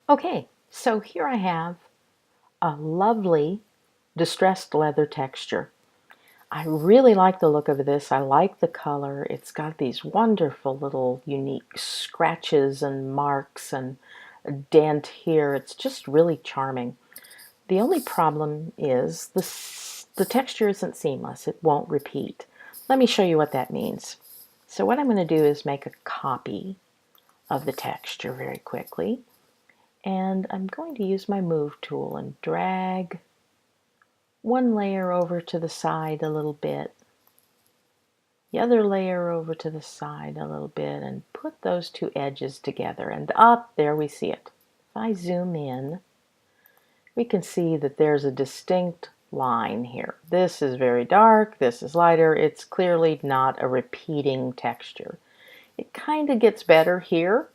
Okay, so here I have a lovely distressed leather texture. I really like the look of this. I like the color. It's got these wonderful little unique scratches and marks and a dent here. It's just really charming. The only problem is the texture isn't seamless. It won't repeat. Let me show you what that means. So what I'm going to do is make a copy of the texture very quickly. And I'm going to use my move tool and drag one layer over to the side a little bit, the other layer over to the side a little bit, and put those two edges together. And up there we see it. If I zoom in, we can see that there's a distinct line here. This is very dark, this is lighter. It's clearly not a repeating texture. It kind of gets better here.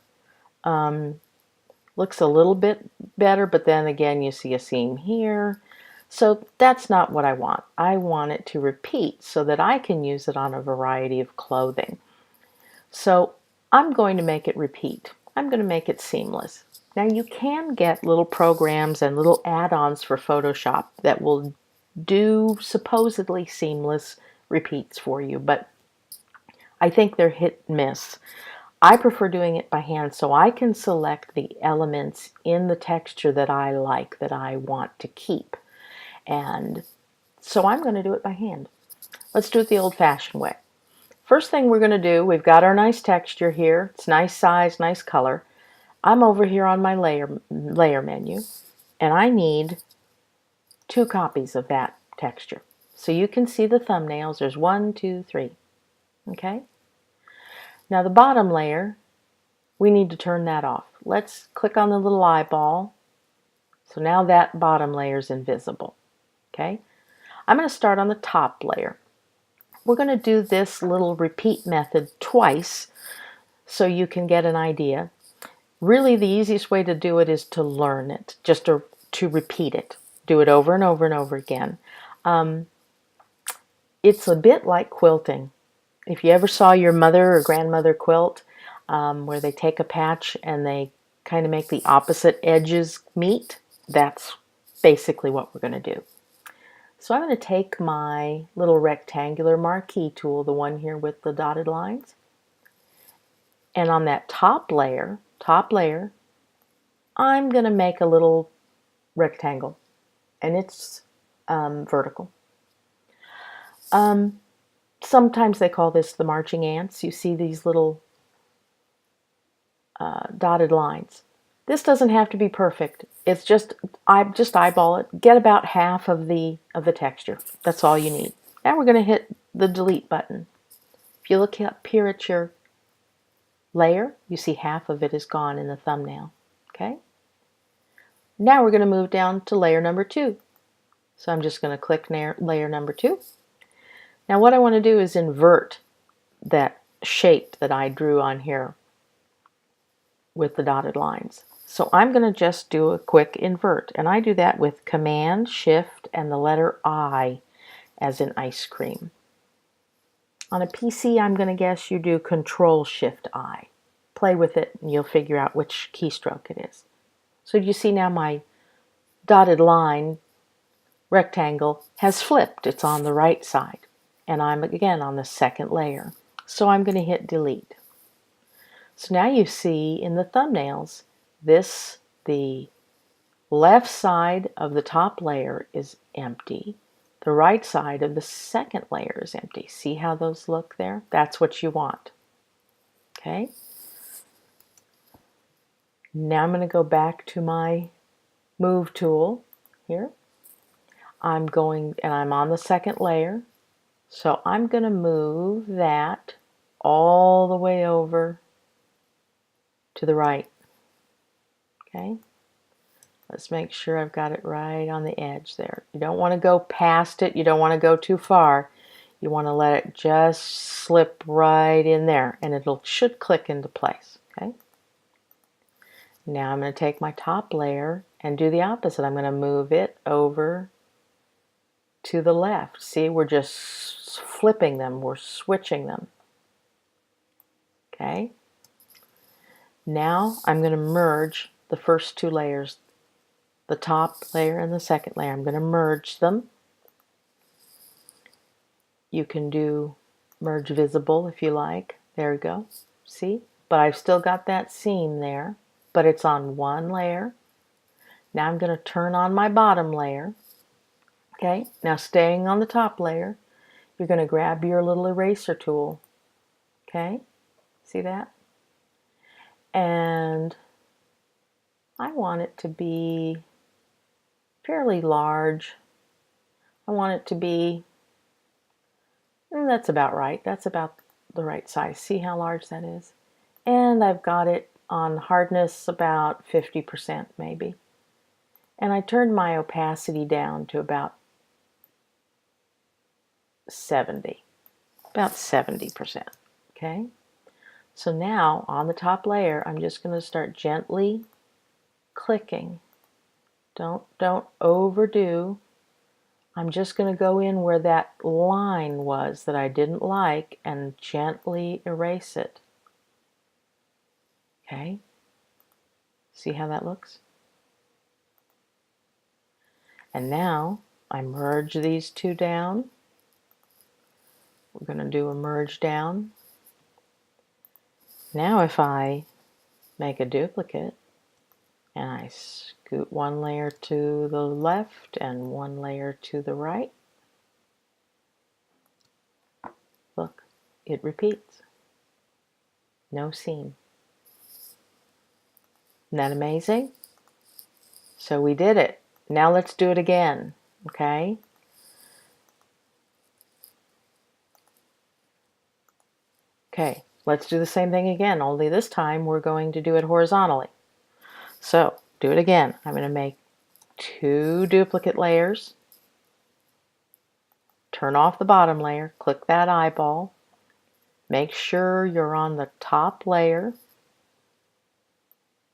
Looks a little bit better, but then again you see a seam here. So that's not what I want. I want it to repeat so that I can use it on a variety of clothing. So I'm going to make it repeat. I'm going to make it seamless. Now you can get little programs and little add-ons for Photoshop that will do supposedly seamless repeats for you, but I think they're hit and miss. I prefer doing it by hand so I can select the elements in the texture that I like, that I want to keep. And so I'm going to do it by hand. Let's do it the old-fashioned way. First thing we're going to do, we've got our nice texture here. It's nice size, nice color. I'm over here on my layer menu, and I need 2 copies of that texture. So you can see the thumbnails. There's 1, 2, 3. Okay? Now the bottom layer, we need to turn that off. Let's click on the little eyeball. So now that bottom layer is invisible. Okay? I'm going to start on the top layer. We're going to do this little repeat method twice so you can get an idea. Really, the easiest way to do it is to learn it, just to repeat it. Do it over and over and over again. It's a bit like quilting. If you ever saw your mother or grandmother quilt, where they take a patch and they kind of make the opposite edges meet, that's basically what we're going to do. So I'm going to take my little rectangular marquee tool, the one here with the dotted lines, and on that top layer, I'm going to make a little rectangle, and it's vertical. Sometimes they call this the marching ants. You see these little dotted lines. This doesn't have to be perfect. It's just eyeball it. Get about half of the texture. That's all you need. Now we're going to hit the delete button. If you look up here at your layer, you see half of it is gone in the thumbnail. Okay? Now we're going to move down to layer number 2. So I'm just going to click layer number 2. Now what I want to do is invert that shape that I drew on here with the dotted lines. So I'm going to just do a quick invert, and I do that with Command, Shift, and the letter I, as in ice cream. On a PC, I'm going to guess you do Ctrl, Shift, I. Play with it, and you'll figure out which keystroke it is. So you see now my dotted line rectangle has flipped. It's on the right side, and I'm again on the second layer. So I'm going to hit delete. So now you see in the thumbnails, the left side of the top layer is empty. The right side of the second layer is empty. See how those look there? That's what you want. Okay? Now I'm going to go back to my move tool here. I'm on the second layer. So I'm going to move that all the way over to the right. Okay? Let's make sure I've got it right on the edge there. You don't want to go past it. You don't want to go too far. You want to let it just slip right in there, and it should click into place. Okay? Now I'm going to take my top layer and do the opposite. I'm going to move it over to the left. See, we're just flipping them. We're switching them. Okay? Now I'm going to merge the first two layers, the top layer and the second layer. I'm going to merge them. You can do merge visible if you like. There we go. See? But I've still got that seam there, but it's on one layer. Now I'm going to turn on my bottom layer. Okay, now staying on the top layer, you're going to grab your little eraser tool. Okay, see that? And I want it to be fairly large. I want it to be, that's about right. That's about the right size. See how large that is? And I've got it on hardness about 50% maybe. And I turned my opacity down to about 70. About 70%. Okay? So now on the top layer, I'm just going to start gently clicking. Don't overdo. I'm just going to go in where that line was that I didn't like and gently erase it. Okay? See how that looks? And now I merge these two down. We're going to do a merge down. Now if I make a duplicate and I scoot one layer to the left and one layer to the right, look, it repeats. No seam. Isn't that amazing? So we did it. Now let's do it again, okay? Okay, let's do the same thing again, only this time we're going to do it horizontally. So, do it again. I'm going to make two duplicate layers, turn off the bottom layer, click that eyeball, make sure you're on the top layer,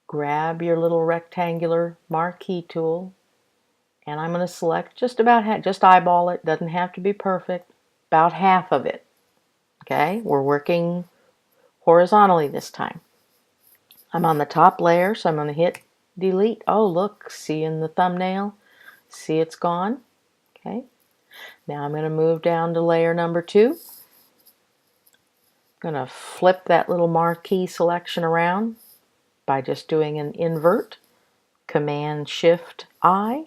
grab your little rectangular marquee tool, and I'm going to select just about just eyeball it, doesn't have to be perfect, about half of it. Okay, we're working horizontally this time. I'm on the top layer, so I'm going to hit delete. Oh, look, see in the thumbnail? See it's gone? Okay. Now I'm going to move down to layer number 2. I'm going to flip that little marquee selection around by just doing an invert, Command-Shift-I,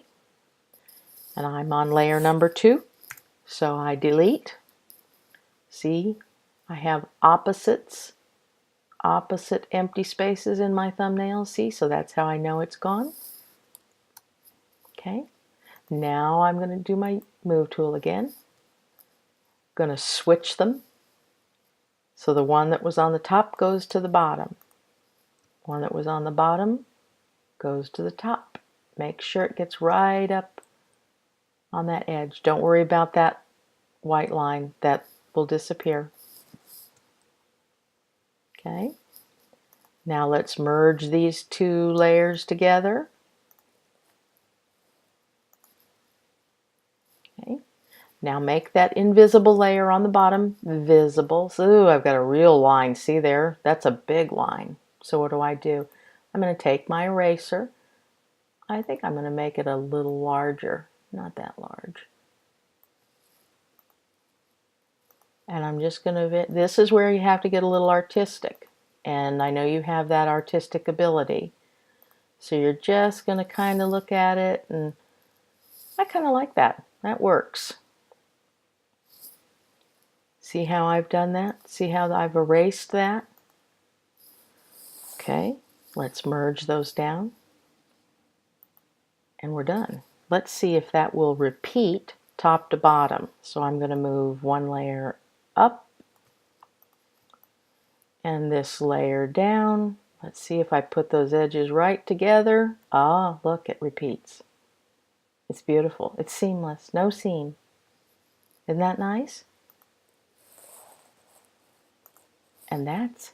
and I'm on layer number 2. So I delete. See, I have opposite empty spaces in my thumbnail. See, so that's how I know it's gone. Okay, now I'm going to do my move tool again. I'm going to switch them. So the one that was on the top goes to the bottom. One that was on the bottom goes to the top. Make sure it gets right up on that edge. Don't worry about that white line. That will disappear. Okay. Now let's merge these two layers together. Okay. Now make that invisible layer on the bottom visible. So I've got a real line. See there? That's a big line. So what do? I'm going to take my eraser. I think I'm going to make it a little larger. Not that large. And I'm just going to, this is where you have to get a little artistic. And I know you have that artistic ability. So you're just going to kind of look at it, and I kind of like that. That works. See how I've done that? See how I've erased that? Okay, let's merge those down. And we're done. Let's see if that will repeat top to bottom. So I'm going to move one layer up and this layer down. Let's see if I put those edges right together. Ah, look, it repeats. It's beautiful. It's seamless. No seam. Isn't that nice? And that's